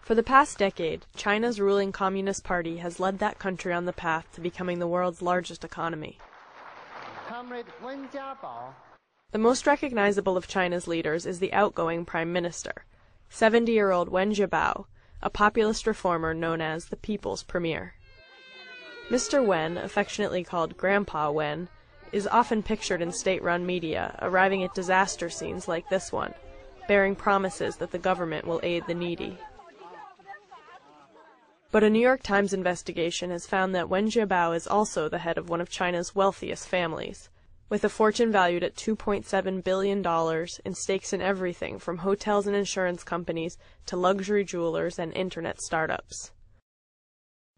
For the past decade, China's ruling Communist Party has led that country on the path to becoming the world's largest economy. Comrade Wen Jiabao. The most recognizable of China's leaders is the outgoing Prime Minister, 70-year-old Wen Jiabao, a populist reformer known as the People's Premier. Mr. Wen, affectionately called Grandpa Wen, is often pictured in state-run media, arriving at disaster scenes like this one, bearing promises that the government will aid the needy. But a New York Times investigation has found that Wen Jiabao is also the head of one of China's wealthiest families, with a fortune valued at $2.7 billion in stakes in everything from hotels and insurance companies to luxury jewelers and internet startups.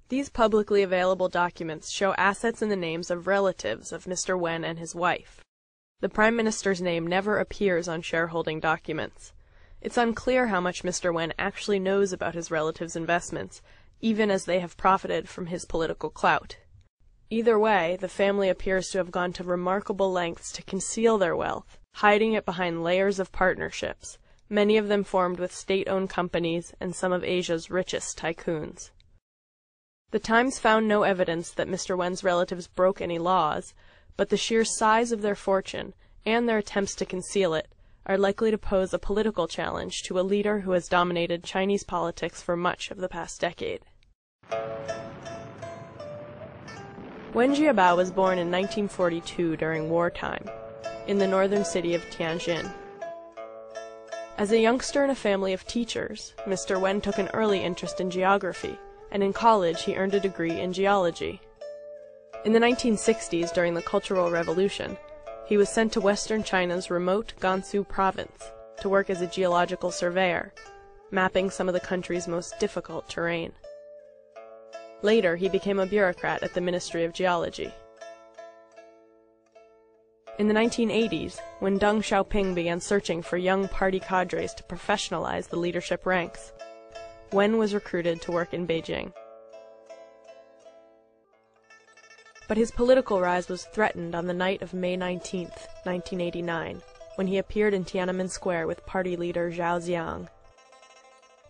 These publicly available documents show assets in the names of relatives of Mr. Wen and his wife. The Prime Minister's name never appears on shareholding documents. It's unclear how much Mr. Wen actually knows about his relatives' investments, even as they have profited from his political clout. Either way, the family appears to have gone to remarkable lengths to conceal their wealth, hiding it behind layers of partnerships, many of them formed with state-owned companies and some of Asia's richest tycoons. The Times found no evidence that Mr. Wen's relatives broke any laws, but the sheer size of their fortune, and their attempts to conceal it, are likely to pose a political challenge to a leader who has dominated Chinese politics for much of the past decade. Wen Jiabao was born in 1942 during wartime, in the northern city of Tianjin. As a youngster in a family of teachers, Mr. Wen took an early interest in geography, and in college he earned a degree in geology. In the 1960s, during the Cultural Revolution, he was sent to western China's remote Gansu province to work as a geological surveyor, mapping some of the country's most difficult terrain. Later, he became a bureaucrat at the Ministry of Geology. In the 1980s, when Deng Xiaoping began searching for young party cadres to professionalize the leadership ranks, Wen was recruited to work in Beijing. But his political rise was threatened on the night of May 19, 1989, when he appeared in Tiananmen Square with party leader Zhao Ziang.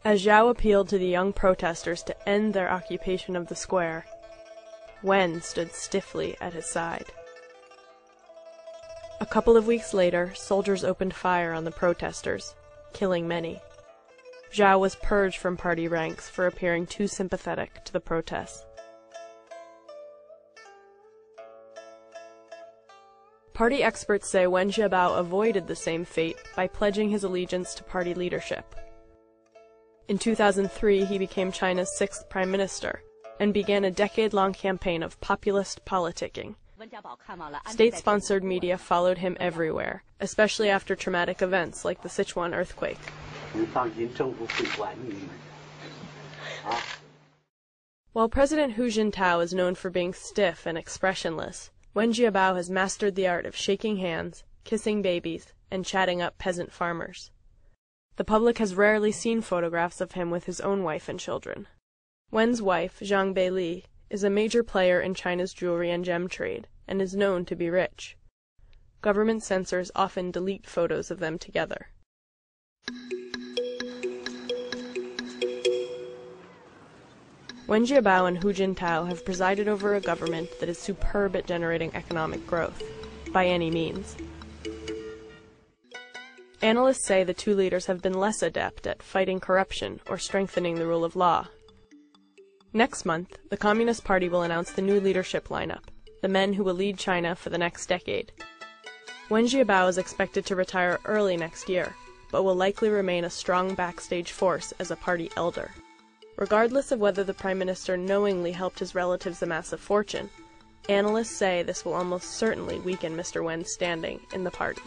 As Zhao appealed to the young protesters to end their occupation of the square, Wen stood stiffly at his side. A couple of weeks later, soldiers opened fire on the protesters, killing many. Zhao was purged from party ranks for appearing too sympathetic to the protests. Party experts say Wen Jiabao avoided the same fate by pledging his allegiance to party leadership. In 2003, he became China's 6th prime minister and began a decade-long campaign of populist politicking. State-sponsored media followed him everywhere, especially after traumatic events like the Sichuan earthquake. While President Hu Jintao is known for being stiff and expressionless, Wen Jiabao has mastered the art of shaking hands, kissing babies, and chatting up peasant farmers. The public has rarely seen photographs of him with his own wife and children. Wen's wife, Zhang Beili, is a major player in China's jewelry and gem trade, and is known to be rich. Government censors often delete photos of them together. Wen Jiabao and Hu Jintao have presided over a government that is superb at generating economic growth, by any means. Analysts say the two leaders have been less adept at fighting corruption or strengthening the rule of law. Next month, the Communist Party will announce the new leadership lineup, the men who will lead China for the next decade. Wen Jiabao is expected to retire early next year, but will likely remain a strong backstage force as a party elder. Regardless of whether the Prime Minister knowingly helped his relatives amass a fortune, analysts say this will almost certainly weaken Mr. Wen's standing in the party.